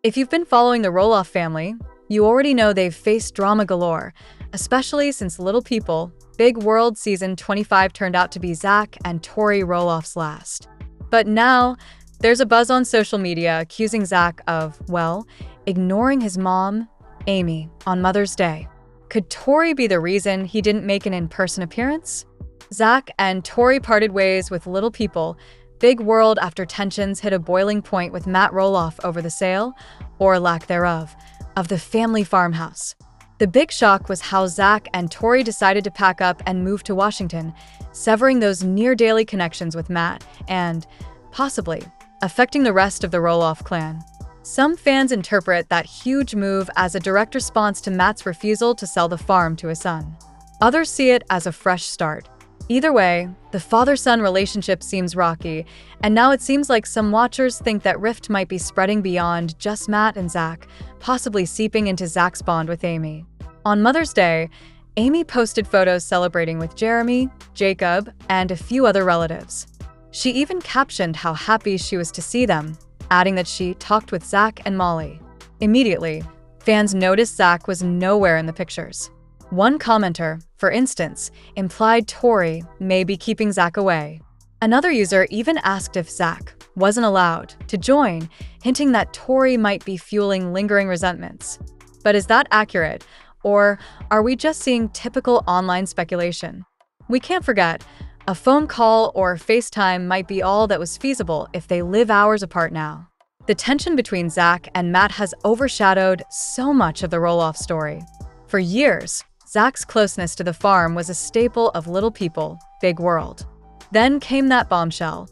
If you've been following the Roloff family, you already know they've faced drama galore, especially since Little People, Big World Season 25 turned out to be Zach and Tori Roloff's last. But now, there's a buzz on social media accusing Zach of, well, ignoring his mom, Amy, on Mother's Day. Could Tori be the reason he didn't make an in-person appearance? Zach and Tori parted ways with Little People, Big World after tensions hit a boiling point with Matt Roloff over the sale, or lack thereof, of the family farmhouse. The big shock was how Zach and Tori decided to pack up and move to Washington, severing those near-daily connections with Matt and, possibly, affecting the rest of the Roloff clan. Some fans interpret that huge move as a direct response to Matt's refusal to sell the farm to his son. Others see it as a fresh start. Either way, the father-son relationship seems rocky, and now it seems like some watchers think that rift might be spreading beyond just Matt and Zach, possibly seeping into Zach's bond with Amy. On Mother's Day, Amy posted photos celebrating with Jeremy, Jacob, and a few other relatives. She even captioned how happy she was to see them, adding that she talked with Zach and Molly. Immediately, fans noticed Zach was nowhere in the pictures. One commenter, for instance, implied Tori may be keeping Zach away. Another user even asked if Zach wasn't allowed to join, hinting that Tori might be fueling lingering resentments. But is that accurate, or are we just seeing typical online speculation? We can't forget, a phone call or FaceTime might be all that was feasible if they live hours apart now. The tension between Zach and Matt has overshadowed so much of the Roloff story. For years, Zach's closeness to the farm was a staple of Little People, Big World. Then came that bombshell.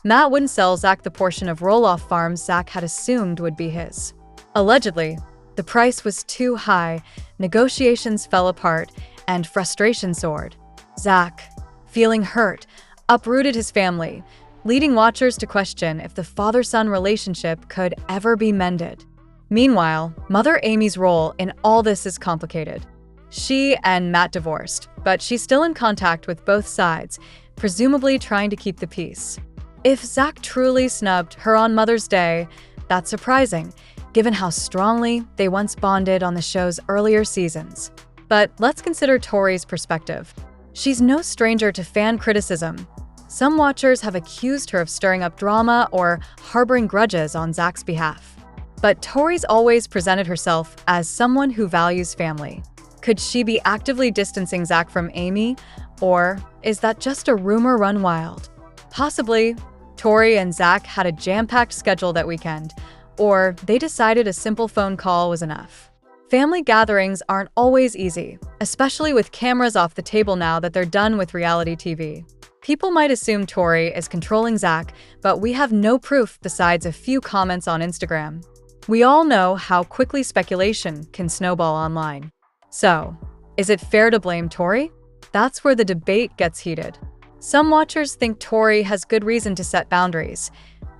Matt wouldn't sell Zach the portion of Roloff farms Zach had assumed would be his. Allegedly, the price was too high, negotiations fell apart, and frustration soared. Zach, feeling hurt, uprooted his family, leading watchers to question if the father-son relationship could ever be mended. Meanwhile, Mother Amy's role in all this is complicated. She and Matt divorced, but she's still in contact with both sides, presumably trying to keep the peace. If Zach truly snubbed her on Mother's Day, that's surprising, given how strongly they once bonded on the show's earlier seasons. But let's consider Tori's perspective. She's no stranger to fan criticism. Some watchers have accused her of stirring up drama or harboring grudges on Zach's behalf. But Tori's always presented herself as someone who values family. Could she be actively distancing Zach from Amy, or is that just a rumor run wild? Possibly, Tori and Zach had a jam-packed schedule that weekend, or they decided a simple phone call was enough. Family gatherings aren't always easy, especially with cameras off the table now that they're done with reality TV. People might assume Tori is controlling Zach, but we have no proof besides a few comments on Instagram. We all know how quickly speculation can snowball online. So, is it fair to blame Tori? That's where the debate gets heated. Some watchers think Tori has good reason to set boundaries,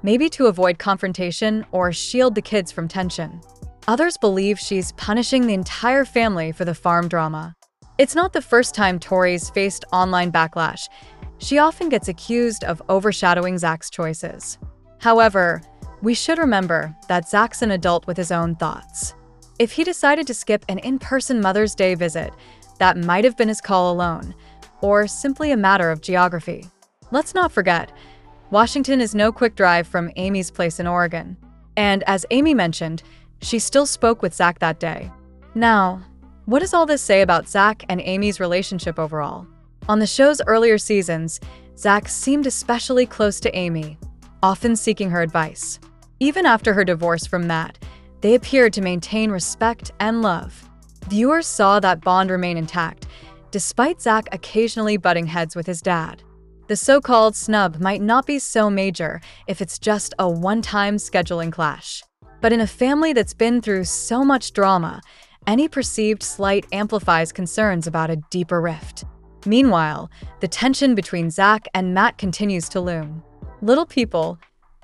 maybe to avoid confrontation or shield the kids from tension. Others believe she's punishing the entire family for the farm drama. It's not the first time Tori's faced online backlash. She often gets accused of overshadowing Zach's choices. However, we should remember that Zach's an adult with his own thoughts. If he decided to skip an in-person Mother's Day visit, that might have been his call alone, or simply a matter of geography. Let's not forget, Washington is no quick drive from Amy's place in Oregon. And as Amy mentioned, she still spoke with Zach that day. Now, what does all this say about Zach and Amy's relationship overall? On the show's earlier seasons, Zach seemed especially close to Amy, often seeking her advice. Even after her divorce from Matt, they appeared to maintain respect and love. Viewers saw that bond remain intact, despite Zach occasionally butting heads with his dad. The so-called snub might not be so major if it's just a one-time scheduling clash. But in a family that's been through so much drama, any perceived slight amplifies concerns about a deeper rift. Meanwhile, the tension between Zach and Matt continues to loom. Little People,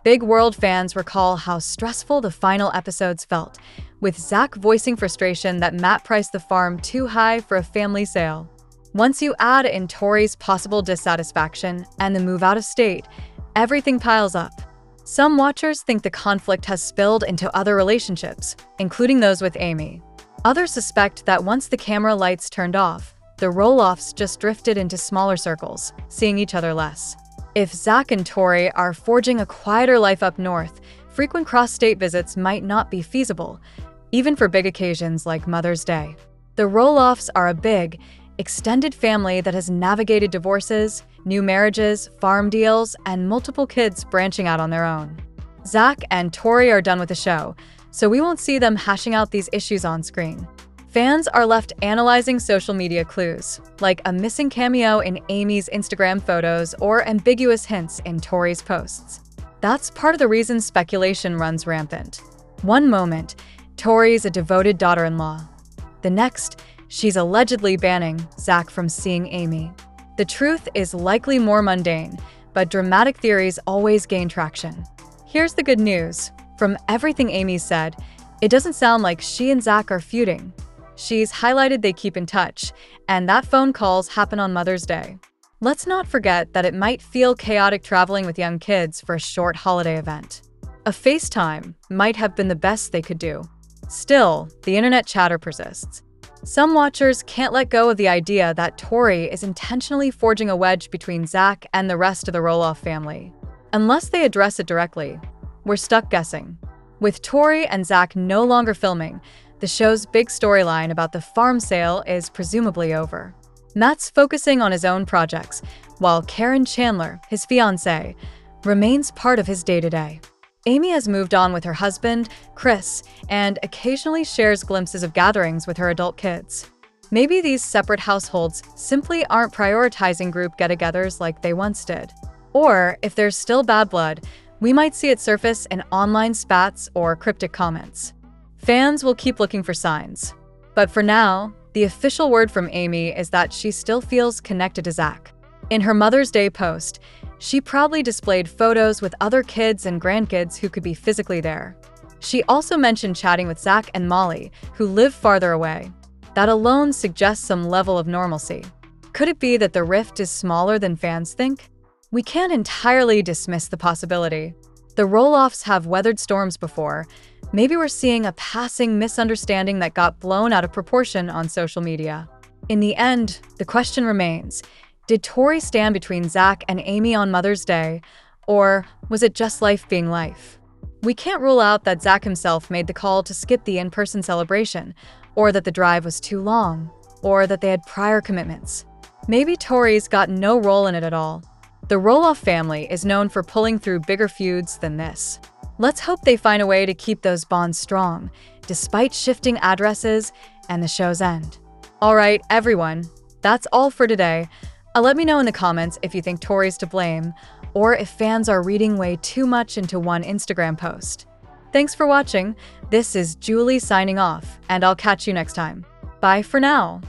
Big World fans recall how stressful the final episodes felt, with Zach voicing frustration that Matt priced the farm too high for a family sale. Once you add in Tori's possible dissatisfaction and the move out of state, everything piles up. Some watchers think the conflict has spilled into other relationships, including those with Amy. Others suspect that once the camera lights turned off, the Rolloffs just drifted into smaller circles, seeing each other less. If Zach and Tori are forging a quieter life up north, frequent cross-state visits might not be feasible, even for big occasions like Mother's Day. The Rolloffs are a big, extended family that has navigated divorces, new marriages, farm deals, and multiple kids branching out on their own. Zach and Tori are done with the show, so we won't see them hashing out these issues on screen. Fans are left analyzing social media clues, like a missing cameo in Amy's Instagram photos or ambiguous hints in Tori's posts. That's part of the reason speculation runs rampant. One moment, Tori's a devoted daughter-in-law. The next, she's allegedly banning Zach from seeing Amy. The truth is likely more mundane, but dramatic theories always gain traction. Here's the good news. From everything Amy said, it doesn't sound like she and Zach are feuding. She's highlighted they keep in touch, and that phone calls happen on Mother's Day. Let's not forget that it might feel chaotic traveling with young kids for a short holiday event. A FaceTime might have been the best they could do. Still, the internet chatter persists. Some watchers can't let go of the idea that Tori is intentionally forging a wedge between Zach and the rest of the Roloff family. Unless they address it directly, we're stuck guessing. With Tori and Zach no longer filming, the show's big storyline about the farm sale is presumably over. Matt's focusing on his own projects, while Karen Chandler, his fiancée, remains part of his day-to-day. Amy has moved on with her husband, Chris, and occasionally shares glimpses of gatherings with her adult kids. Maybe these separate households simply aren't prioritizing group get-togethers like they once did. Or, if there's still bad blood, we might see it surface in online spats or cryptic comments. Fans will keep looking for signs. But for now, the official word from Amy is that she still feels connected to Zach. In her Mother's Day post, she proudly displayed photos with other kids and grandkids who could be physically there. She also mentioned chatting with Zach and Molly, who live farther away. That alone suggests some level of normalcy. Could it be that the rift is smaller than fans think? We can't entirely dismiss the possibility. The Rolloffs have weathered storms before. Maybe we're seeing a passing misunderstanding that got blown out of proportion on social media. In the end, the question remains, did Tori stand between Zach and Amy on Mother's Day, or was it just life being life? We can't rule out that Zach himself made the call to skip the in-person celebration, or that the drive was too long, or that they had prior commitments. Maybe Tori's got no role in it at all. The Roloff family is known for pulling through bigger feuds than this. Let's hope they find a way to keep those bonds strong, despite shifting addresses and the show's end. All right, everyone, that's all for today. Let me know in the comments if you think Tori's to blame, or if fans are reading way too much into one Instagram post. Thanks for watching. This is Julie signing off, and I'll catch you next time. Bye for now.